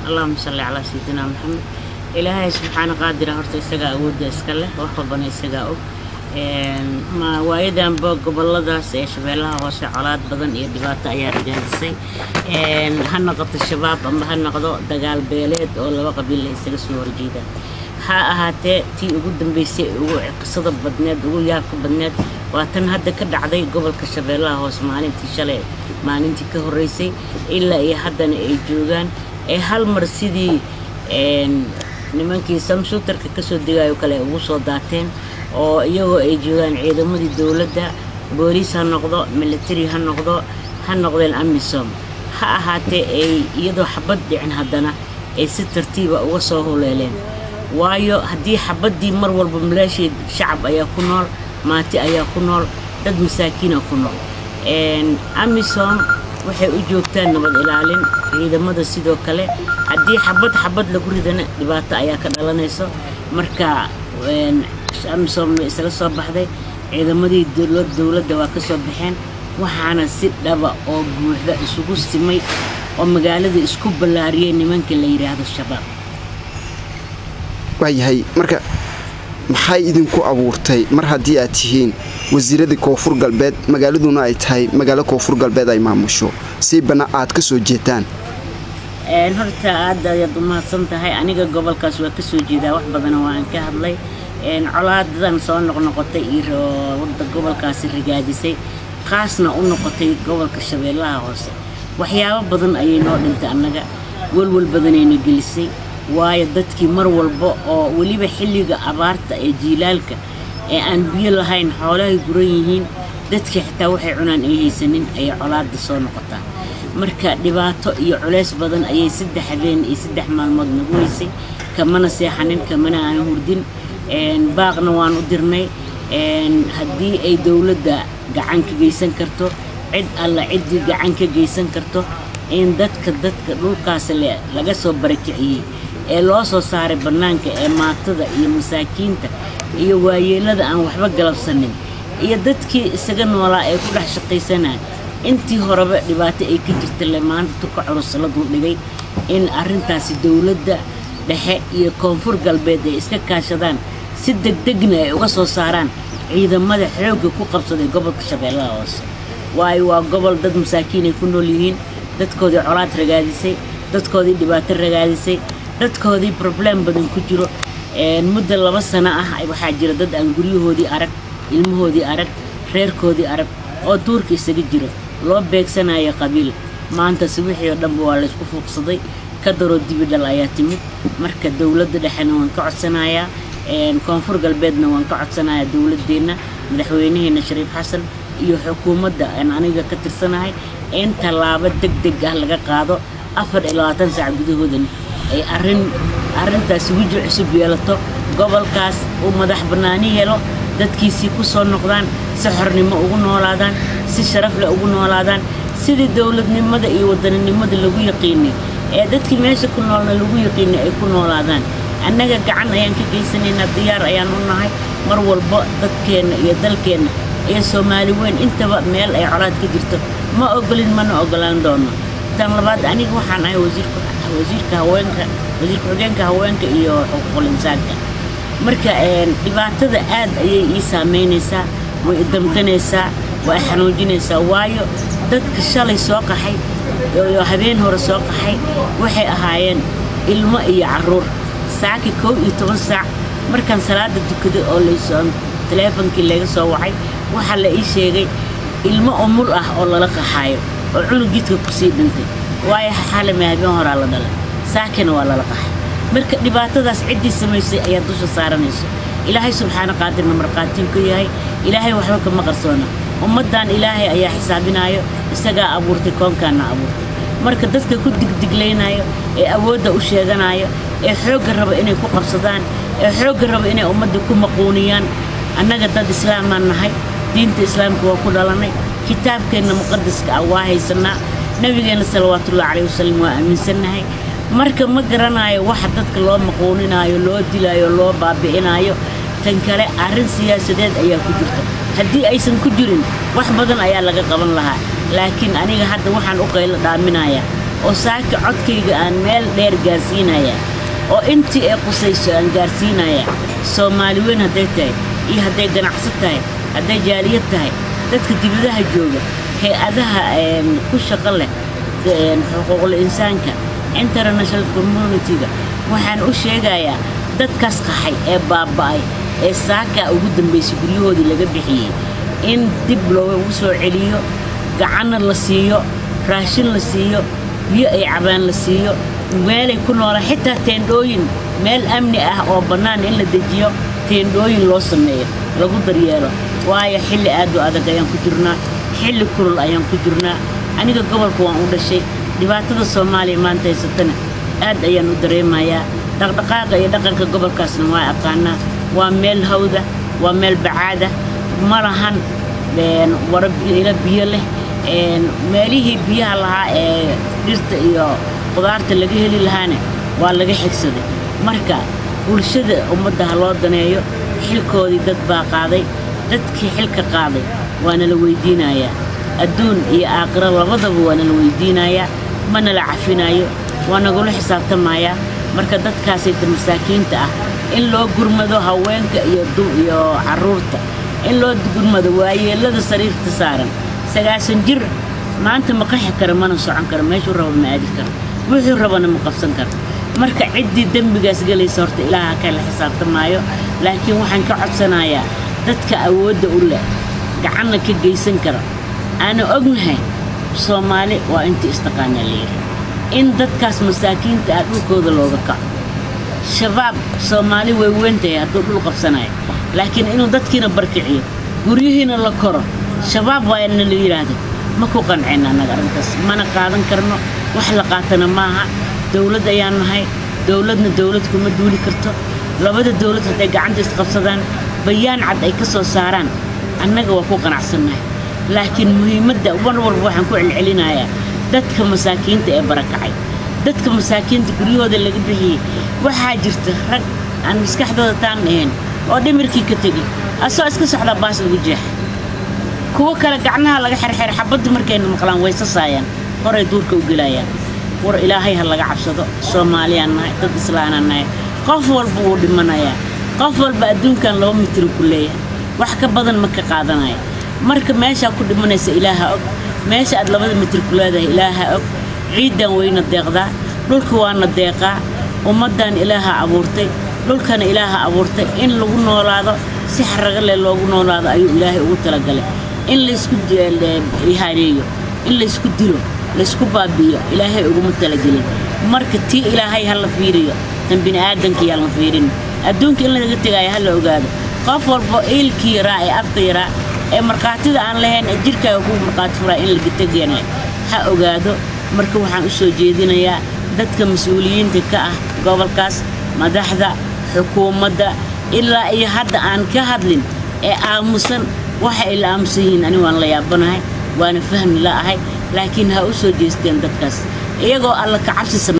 اللهم صل على سيدنا محمد إلهي سبحانه قادر هرت إسقى أود إسكله وحبنا إسقى ما وايدان بوق قبل داس شبيلها وشعلات بدن يدبات أيار جنسي هنقط الشباب أما هنقضوا دجال بيلاد ولا قبيل إسقى سنور جيدا هاتي تي قدام بيسي قصة بدنات وياك بدنات واتن هذا كده عدي قبل كشبيلها واسمعني تشلي ما ننتي كهريسي إلا إيه حدا يجوجان هالمرسيدي nimankii samshuutarka ka soo digayo kale ugu soo daateen oo iyagoo ay joogan ciidamadii dawladda booliis ha noqdo military ha noqdeen amisom ha ahaatee ay iyadoo xabad dhicin haddana ay si tartiiba uga soo huleeleen waayo haddii xabadii mar walba maleeshii shacab ayaa ku nool maati ayaa ku nool dad masaakiina ku nool amisom waxay u joogtaan nabad ilaalin ciidamada sidoo kale haddii xabad lagu ridana dhibaato ayaa ka dhalanayso marka amisom isla soo baxday ciidamadii dawladda waa ka soo baxeen waxaana si dhaba oo buuxda isugu simay oo magaalada isku ballaariyay nimanka la yiraahdo shabaab waayahay marka maxay idinku abuurtay mar haddii aad tihiin wasiirada koonfur galbeed magaaladuna ay tahay magaalo koonfur galbeed ay maamusho si bana aad ka soo jeetaan horta aad ayaad u mahadsan tahay aniga gobolkaas waa ka soo jeedaa wax badan oo aan ka hadlay colaadan soo noqnoqotay iyo wadda gobolkaasi rigaadisay qaasna u noqotay gobolka shabeellaha hoose waxyaabo badan ayay noo dhintay annaga walwal badanayna gelisay waayo dadkii mar walba oo weliba xilliga abaarta ee jiilaalka ee aan biyo lahayn xoolahay guran yihiin dadkii xitaa waxay cunaan ay haysanin ay colaada soo noqotaa marka dhibaato iyo culays badan ayay 3 habeen iyo 3 maalmood nagu weysay kamana seexanin kamana aan hurdin baaqna waan u dirnay haddii ay dawladda gacan ka geysan karto cid alla cid gacan ka geysan karto in dadka dhulkaas laga soo barakiciyay ee loo soo saaray banaanka ee maatada iyo masaakiinta iyo waayeelada aan waxba galabsanin iyo dadkii isaga noolaa ee ku dhex shaqaysanaa intii horeba dhibaato ay ka jirtay maanta tuka culus la dul dhigay in arrintaasi dawladda dhexe iyo koonfur galbeed ay iska kaashadaan si degdegna ay uga soo saaraan ciidamada xoogga ku qabsaday gobolka shabeellaha hoose waayo waa gobol dad masaakiin ay ku nool yihiin dadkoodii colaad ragaadisay dadkoodii dhibaato ragaadisay dadkoodii problem badan ku jiro muddo 2 sano ah waxaa jira dad aan guryahoodii arag ilmahoodii arag reerkoodii arag oo duurka isaga jira loo beegsanayo qabiil maanta si wixii dhan waa la isku fuuqsaday ka daro dibidal ayaa timid marka dawladda dhexena waan ka codsanayaa koonfur galbeedna waan ka codsanayaa dawladdeena madaxweynaheena Shariif Xasan iyo xukuumadda aan aniga ka tirsanahay in talaabo degdeg ah laga qaado 24 saac gudahoodan ay arrintaas wajh cusub yeelato gobolkaas uu madax banaani helo dadkiisii ku soo noqdaan si xornimo ugu noolaadaan si sharaf leh ugu noolaadaan sidii dawladnimada iyo wadaninimada lagu yaqiinay ee dadkii meesha ku noolna lagu yaqiinay ay ku noolaadaan annaga gacan ayaan ka geysanaynaa diyaar ayaan u nahay mar walba dadkeena iyo dalkeena iyo Soomaali weyn intaba meel ay colaad ka jirto ma ogolin mana ogolaan doono tan labaad aniga waxaan ahay wasiirka haweenka iyo xuquuqul insaanka marka dhibaatada aad ayay ii saameynaysaa way damqanaysaa way xanuujinaysaa waayo dadka shalay soo qaxay iyo habeen hore soo qaxay waxay ahaayeen ilmo iyo caruur saaki 11 saac markaan salaada tukado oo leeysan teleefankii laga soo wacay waxa la ii sheegay ilmo umul ah oo lala qaxayo oo cunugidka ku sii dhintay waayo xaalama habeen hore la dhalay saakina waa lala qaxay marka dhibaatadaas cidii samaysay ayaa dusha saaranayso ilaahay subxaana qaadirna marqaatiin ku yahay ilaahay waxba kama qarsoona ummadan ilaahay ayaa xisaabinayo isaga abuurtay koonkaana abuurtay marka dadka ku digdigleeynayo ee awoodda u sheeganayo ee xoog raba inay ku qabsadaan ee xoog raba inay ummadda ku maquuniyaan annaga dad islaamaan nahay diinta islaamka waa ku dhalanay kitaabkeena muqaddaska ah waa haysanaa nabigeena sallallahu alayhi wasallam waa aaminsanahay marka ma garanayo waxa dadka loo maquuninayo loo dilayo loo baabi'inayo tan kale arrin siyaasadeed ayaa ku jirta haddii aysan ku jirin wax badan ayaa laga qaban lahaa laakiin aniga hadda waxaan u qaylo dhaaminayaa oo saaka codkayga aan meel dheer gaarsiinaya oo intii ay qusayso aan gaarsiinaya Soomaali weyn hadday tahay iyo hadday ganacsi tahay hadday jaaliyad tahay dadka dibadaha jooga hay'adaha ku shaqo leh xuquuqul insaanka international community-ga waxaan u sheegayaa dadkaas qaxay ee baaba'ay ee saaka ugu dambeysay guryahoodii laga bixiyay in dib loogu soo celiyo gacan la siiyo raashin la siiyo biyo ay cabaan la siiyo meel ay ku noolaan xitaa teendhooyin meel amni ah oo bannaan in la dejiyo teendhooyin loo sameeyo lagu daryeelo waayo xilli aad u adag ayaan ku jirnaa xilli kulul ayaan ku jirnaa aniga gobolka waan u dhashay dhibaatada Soomaaliya maanta haysatana aad ayaan u dareemayaa dhaqdhaqaaqa iyo dhaqanka gobolkaasna waa aqaanaa waa meel hawda waa meel bacaada ma lahan warab ila biyo leh meelihii biyaha lahaa ee dhirta iyo qudaarta laga heli lahaana waa laga xigsaday marka bulshada ummadda loo daneeyo xilkoodii dad baa qaaday dadkii xilka qaaday waana la weydiinayaa adduun iyo aakhiro labadaba waana la weydiinayaa mana la cafinayo waana gula xisaabtamayaa marka dadkaasayta masaakiinta ah in loo gurmado haweenka iyo carruurta in loo gurmado waayeelada sariirta saaran 90 jir maanta ma qaxi karo mana socon karo meeshuu rabo ma aadi karo wuxuu rabana ma qabsan karo marka ciddii dembigaas galaysa horta ilaaha kala xisaabtamaayo laakiin waxaan ka codsanayaa dadka awoodda u leh gacanna ka geysan kara ana ognahay Soomaali waa intii istaqaana leeyahay in dadkaas masaakiinta ah dhulkooda looga kaco shabaab Soomaali way weyntahay hadduu dhul qabsanayo laakiin inuu dadkiina barkiciyo guryihiina la koro shabaab waa in la yiraahdo ma ku qancin anaga arintaas mana qaadan karno wax la qaatana maaha dawlad ayaan nahay dawladna dawlad kuma duuli karto labada dawlad haday gacanta isqabsadaan bayaan cad ay ka soo saaraan annaga waa ku qanacsanahay laakiin muhiimadda walba waxaan ku celcelinayaa dadka masaakiinta ee barakacay dadka masaakiinta guryahooda laga bixiyay waxaa jirta rag aan maskaxdooda taan ahayn oo dhimirkii ka tagay asoo iska socda baas lagu jeexay kuwa kale gacnaha laga xirxir xabadda markayna maqlaan way sasaayaan horay duurka u galayaan war ilaahay ha laga cabsado Soomaaliyaan nahay dad islaanaan nahay qof walba uu dhimanayaa qof walba adduunkan 2 mitir ku leeyahay wax ka badan ma ka qaadanaya marka meesha ku dhimanaysa ilaaha og meesha aad 2 mitir ku leedahay ilaaha og ciidan weyna deeqda dhulka waana deeqa ummadan ilaaha abuurtay dhulkana ilaaha abuurtay in lagu noolaado si xaraga leh loogu noolaado ayuu ilaahay ugu talagalay in la isku ihaareeyo in la isku dilo la isku baabiyo ilaahay ugu talagalay marka tii ilaahay hal la fiiriyo tan bini aadanka yaa la fiirin adduunka in laga tagayo hal la ogaado qof walba eelkii yaraa ee afka yaraa ee marqaatida aan lahayn jirka ugu marqaati furaa in la gitageena ha ogaado marka waxaan u soo jeedinayaa dadka mas'uuliyiinta ka ah gobolkaas madaxda xukuumadda ilaa iyo hadda aan ka hadlin ee aamusan waxa ay la aamusan yihiin ani waan la yaabanahay waana fahmi la'ahay laakiin ha u soo jeesteen dadkaas iyagoo alla ka cabsi